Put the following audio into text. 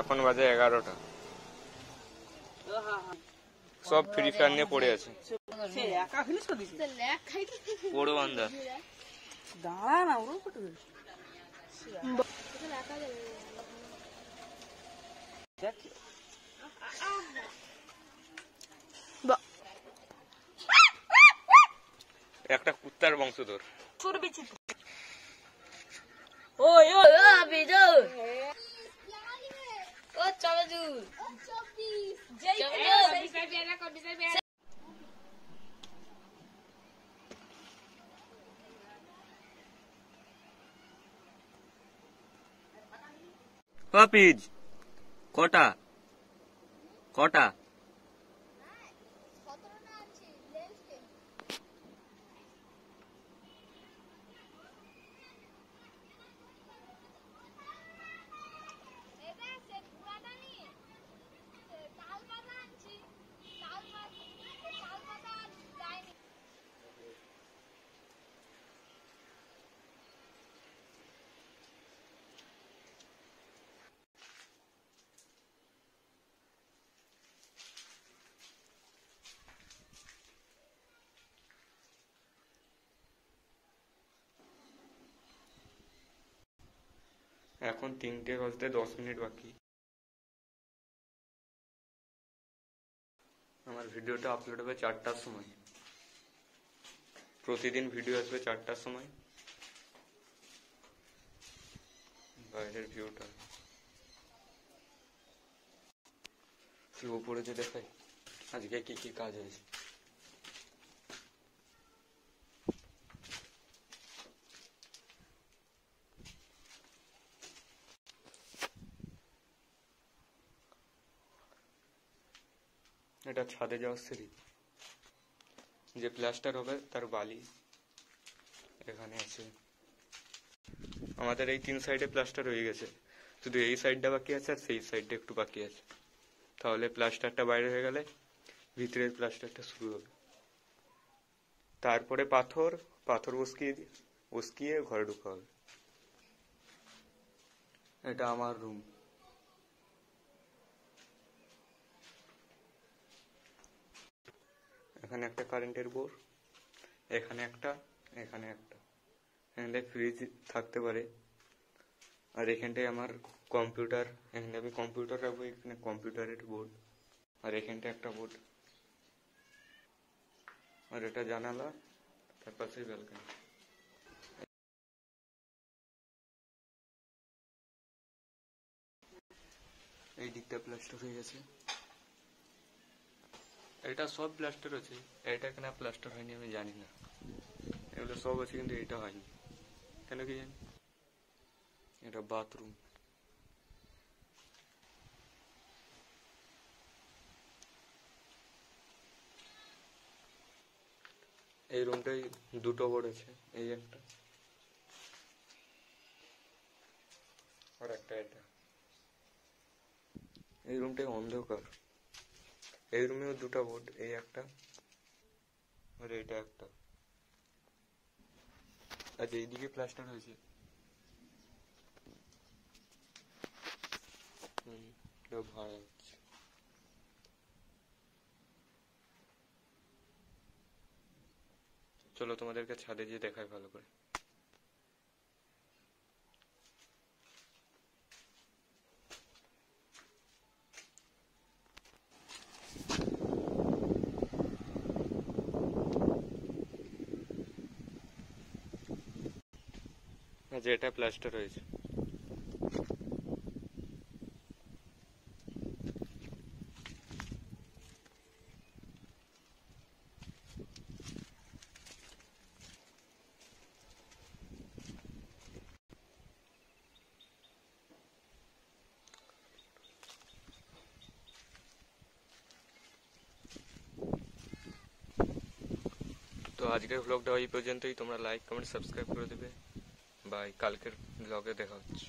এখন বাজে 11টা। সব ফ্রি ফায়ার নিয়ে পড়ে আছে। পড়ো আন্দা দাঁড়া না ওর একটা কুত্তার বংশধর। ওই ও বিজু ও চলো জু পিজ কটা কটা এখন 3টে বাজতে 10 মিনিট বাকি। আমার ভিডিওটা আপলোড হবে 4টার সময়। প্রতিদিন ভিডিও আসবে 4টার সময়। বাইরের ভিউটা উপরে যে দেখাই আজকে কি কি কাজ হয়েছে। এটা ছাদে যাওয়ার সিঁড়ি। যে প্লাস্টার হবে তার বালি এখানে আছে। আমাদের এই 3 সাইডে প্লাস্টার হয়ে গেছে, শুধু এই সাইডটা বাকি আছে আর সেই সাইডটা একটু বাকি আছে। তাহলে প্লাস্টারটা বাইরে হয়ে গেলে ভিতরের প্লাস্টারটা শুরু হবে। তারপরে পাথর উস্কিয়ে ঘরে ঢুকা হবে। এটা আমার রুম। এখানে একটা কারেন্টের বোর্ড, এখানে একটা, এখানে একটা। এখানে ফ্রিজ থাকতে পারে। আর এখানটায় আমার কম্পিউটার, এখানে আমি কম্পিউটার রাখবো। এখানে কম্পিউটারের বোর্ড, আর এখানটা একটা বোর্ড। আর এটা জানালা, তার পাশেই ব্যালকনি। এই দিকটা প্লাস্টার হয়ে গেছে। এটা সব প্লাস্টার আছে, এটা কেন প্লাস্টার হয়নি আমি জানি না। এগুলো সব আছে কিন্তু এটা হয়নি কেন কি জানি। এটা বাথরুম। এই রুমটাই 2টো বোর্ড আছে, এই একটা আর একটা এটা। এই রুমটাই অন্ধকার। এই রুমেও 2টা বোর্ড, এই একটা আর এইটা একটা। আজ এইদিকে প্লাস্টার হয়েছে। ভাড়া হচ্ছে। চলো তোমাদেরকে ছাদে গিয়ে দেখাই ভালো করে। আজ এটা প্লাস্টার হয়েছে। তো আজকের ব্লগটা এই পর্যন্তই। তোমরা লাইক কমেন্ট সাবস্ক্রাইব করে দেবে। বাই, কালকের ব্লগে দেখা হচ্ছে।